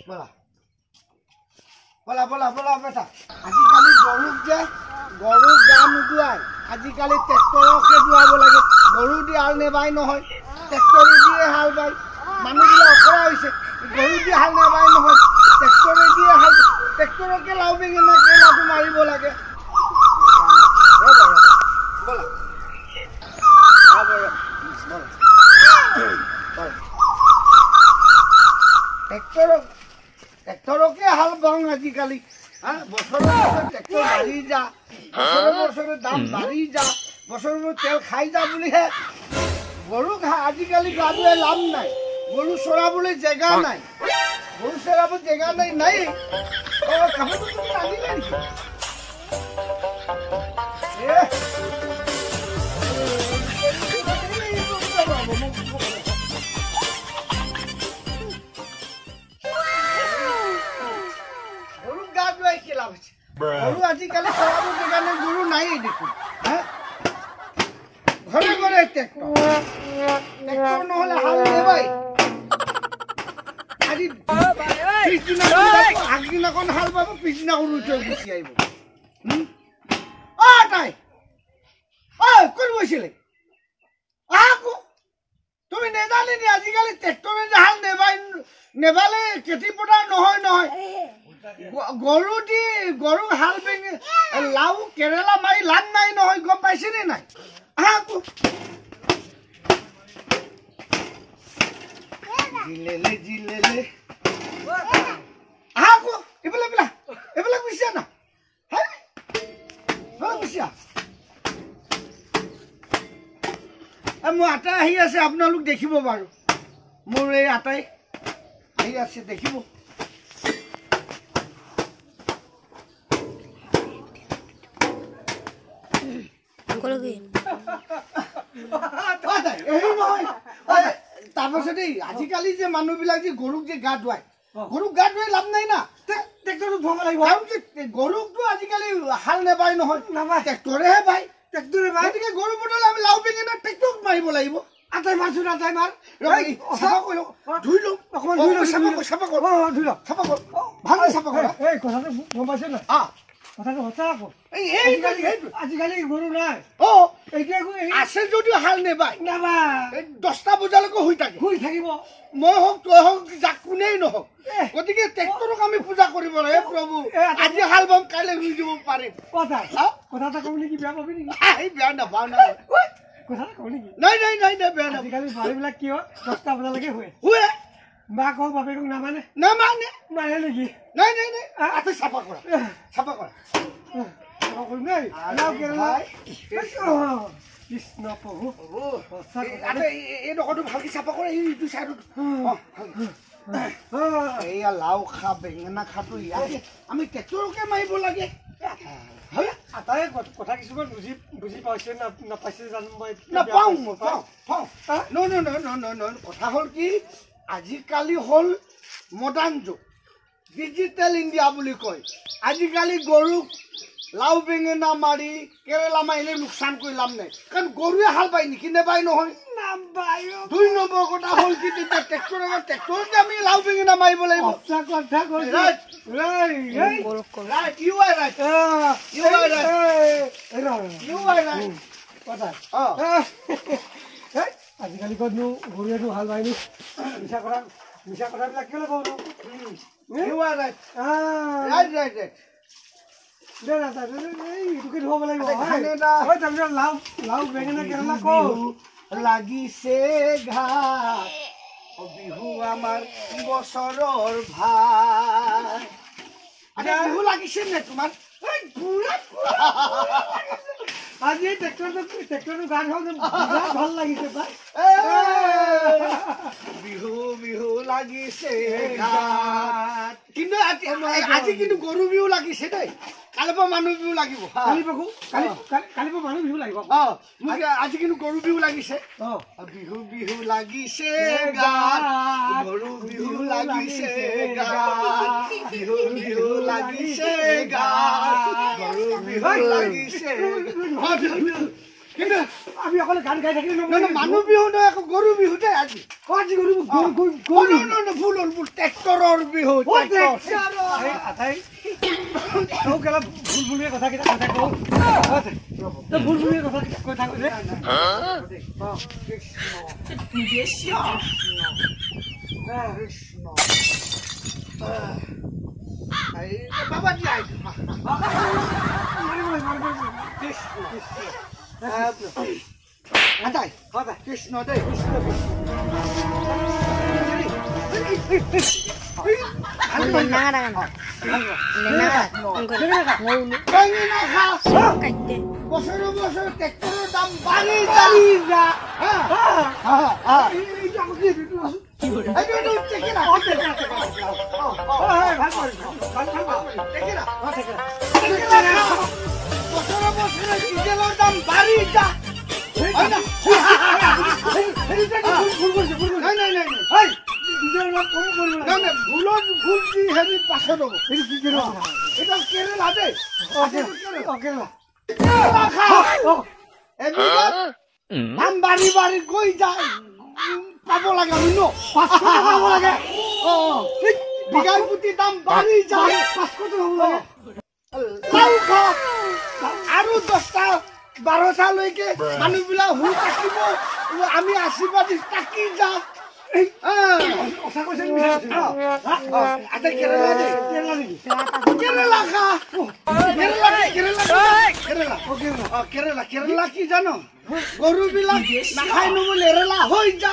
বলা বলা বলা বলা বেটা আজিকালি গৰুক গা নুদুৱাই আজিকালি ট্ৰেক্টৰকে দুৱাব লাগে গৰু দি হাল নেবাই নহয় ট্ৰেক্টৰে দিয়ে হাল বাই মানুহবিলাক অখৰা হৈছে গৰু দি হাল নেবাই নহয় ট্ৰেক্টৰে দিয়ে হাল ট্ৰেক্টৰকে লাও বেঙেনা কেলাটো মাৰিব লাগে বলা ট্ৰেক্টৰকে হাল বাওঁ আজিকালি বছৰে ট্ৰেক্টৰ বাঢ়ি যা বছৰে দাম বাঢ়ি যা বছৰে তেল খাই যা বুলিহে গৰুক আজিকালি গা ধুৱাই লাভ নাই গৰু চৰাবলৈ জেগা নাই গৰু চৰাব জেগা নাই কাপোৰটো আনিলে নেকি গৰু আজিকালি চৰাব জেগা নাই গৰু নাই দেখোন ঘৰে ঘৰে ট্ৰেক্টৰ নহলে হাল নেবাই আজি আগদিনাখন হাল বাব পিছদিনাখন উঠৈ গুচি আহিব তাই কোন গৈছিলে আকৌ তুমি নেজানি নি আজিকালি ট্ৰেক্টৰে যে হাল নেবালে খেতি পথাৰ নহয় গৰু হাল বেঙে লাও কেৰেলা মাৰি লাভ নাই নহয় গম পাইছে নে নাই আকৌ জিলেলে আকৌ এইবিলাক বুজিছা না বুজিছা মোৰ আটা আহি আছে আপোনালোক দেখিব বাৰু মোৰ এই আটাই আহি আছে দেখিব তাৰপাছতে আজিকালি যে মানুহবিলাক যে গৰুক যে গা ধুৱাই লাভ নাই না ট্ৰেক্টৰটো ধুৱাব লাগিব গৰুকটো আজিকালি হাল নেবাই নহয় ট্ৰেক্টৰেহে বাই গতিকে গৰু বদলে আমি লাও বেঙেনা ট্ৰেক্টৰক মাৰিব লাগিব আটাই মাৰচোন আটাই মাৰ চাফা কৰি লওঁ ধুই লওঁ অকণমান ধুই লওঁ চাফা কৰ ধুই লওঁ চাফা কৰ ভালকৈ চাফা কৰা এই কথাটো গম পাইছে না কথাটো সঁচা আকৌ আজিকালি গৰু নাই আছে যদিও হাল নেবাই 10টা বজালৈকে শুই থাকিব মই হওক তই হওক যাক কোনেই নহওক গতিকে ট্ৰেক্টৰক আমি পূজা কৰিব লাগে প্ৰভু আজি হাল বাম কাইলৈ ৰুই দিব পাৰিম কথা এটা কওঁ নেকি বেয়া পাবি নেকি বেয়া নাপাওঁ নাই কথাটা কওঁ নেকি নাই বেয়া নাপাওঁ আজিকালি ছোৱালীবিলাক কি হয় 10টা বজালৈকে শুৱে মাক হওক বাপেকক নামানে নেকি নাই চাফা কৰা কৃষ্ণ প্ৰভু এইডোখৰটো ভালকে চাফা কৰে এইটো চাইডত এয়া লাও খা বেঙেনা খাটো ইয়াতে আমি ট্ৰেক্টৰকে মাৰিব লাগে আটাই কথা কিছুমান বুজি পাইছে নাপাইছে জানো মই নাপাওঁ কথা হ'ল কি আজিকালি হ'ল মডাৰ্ণ যুগ ডিজিটেল ইণ্ডিয়া বুলি কয় আজিকালি গৰুক লাও বেঙেনা মাৰি কেৰেলা মাৰিলে লোকচান কৰি লাভ নাই কাৰণ গৰুৱে হাল বাই নেকি নেবাই নহয় 2 নম্বৰ কথা হ'ল কি তেতিয়া ট্ৰেক্টৰতে আমি লাও বেঙেনা মাৰিব লাগিব আজিকালি ক'তনো গৰুৱেতো হাল বাই মিছা কথাবিলাক কেলৈ কওঁ লাগিছে ঘাট বিহু আমাৰ বছৰৰ ভাই বিহু লাগিছে নে তোমাৰ আজি ট্ৰেক্টৰটো গান হ'ল ভাল লাগিছে পাই বিহু লাগিছে ঘাট কিন্তু আজি কিন্তু গৰু বিহু লাগিছে দেই কালিৰ পৰা মানুহ বিহু লাগিব কালিৰ পৰা মানুহ বিহু লাগিব আজি কিন্তু গৰু বিহু লাগিছে বিহু লাগিছে গাত গৰু বিহু লাগিছে গাত বিহু লাগিছে গাত গৰু বিহু লাগিছে কিন্তু আমি অকলে গান গাই থাকিলে মানুহ বিহু নহয় আকৌ গৰু বিহু দে আজি আজি গৰু ভুল ট্ৰেক্টৰৰ বিহু আঠাই তই কেলা ভুল ভুলিয়ে কথা কেইটা কথা কওঁ তই ভুল ভুলিয়ে কথা কৈ দে বাবাজি আইছো আটাই কৃষ্ণ দে বছৰ বছৰ ট্ৰেক্টৰৰ দাম বাঢ়ি যা ডিজেলৰ দাম বাঢ়ি যা দাম বাঢ়ি বাঢ়ি গৈ যায় পাব লাগে আমি পাব লাগে বিঘাই প্ৰতি দাম বাঢ়ি যায় 500 হ'ব লাগে আৰু 10টা 12টালৈকে মানুহবিলাক হুল কাটিব আমি আশীৰ্বাদ কাটি যাম কথা কৈছে কেৰেলা কি জানো গৰুবিলাক নাখাই নবলে এৰেলা হৈ যা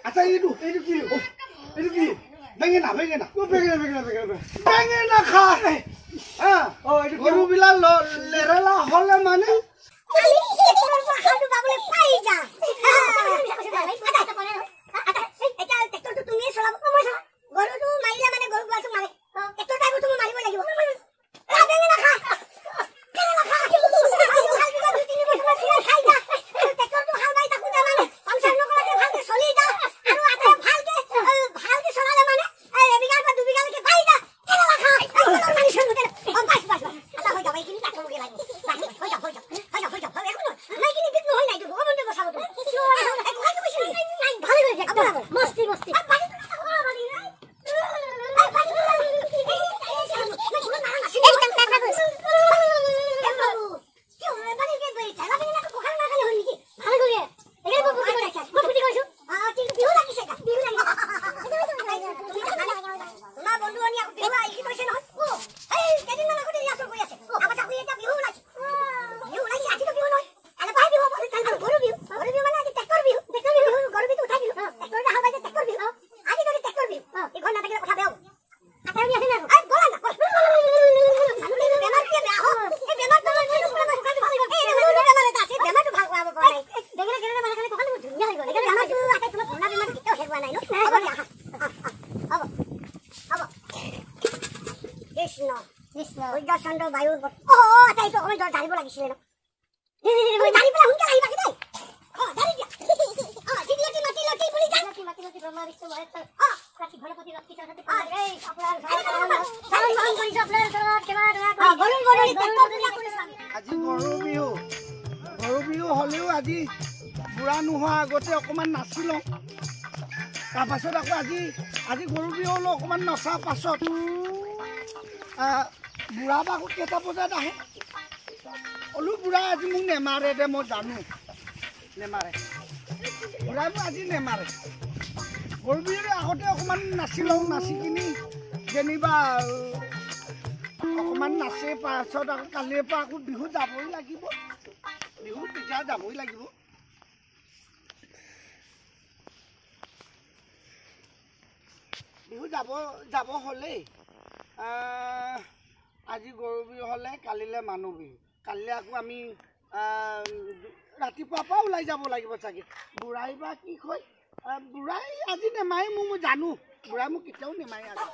আচ্ছা এইটো কি বেঙেনা খা গৰুবিলাক লেৰেলা হলে মানে আজি গৰু বিহু হলেও আজি বুঢ়া নোহোৱা আগতে অকমান নাচি লওঁ তাৰপাছত আকৌ আজি গৰু বিহু হলেও অকমান নচা পাছত বুঢ়া বা আকৌ কেইটা বজাত আহে হলেও বুঢ়া আজি মোক নেমাৰে দে মই জানো নেমাৰে বুঢ়াই মোক আজি নেমাৰে গৰু বিহুৰ আগতে অকমান নাচি লওঁ নাচি কিনি যেনিবা অকমান নাচে পাছত আকৌ কালিৰ পৰা আকৌ বিহু যাবই লাগিব বিহু তেতিয়া যাবই লাগিব বিহু যাব হ'লেই আজি গৰু বিহু হ'লে কালিলৈ মানুহ বিহু কালিলৈ আকৌ আমি ৰাতিপুৱাৰ পৰা ওলাই যাব লাগিব চাগে বুঢ়াই বা কি কয় বুঢ়াই আজি নেমাৰে মই জানো বুঢ়াই মোক কেতিয়াও নেমাৰে আজি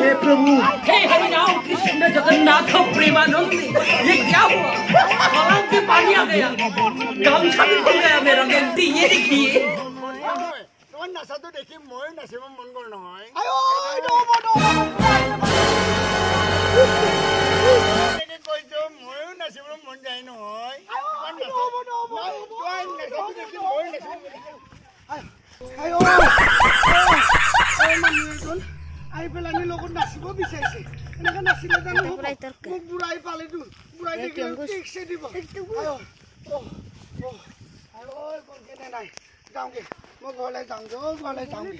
हे प्रभु हे हरिनाम कृष्ण जगन्नाथ प्रेमानंद ये क्या हुआ गलाव से पानी आ गया गामछा भी खुल गया मेरा गलती ये देखिए তোমার নাচাটো দেখি মই নাচিব মন গল নহয় কৈছো ময়ো নাচিব মন যায় নহয় আই পেলানি লগত নাচিব বিচাৰিছে এনেকে নাচিলে জানো মোক বুঢ়াই পালেতো বুঢ়াই দেখিলে ঠিকছে দিব কেনে নাই যাওঁগে মই ঘৰলৈ যাওঁগে ঘৰলৈ যাওঁগে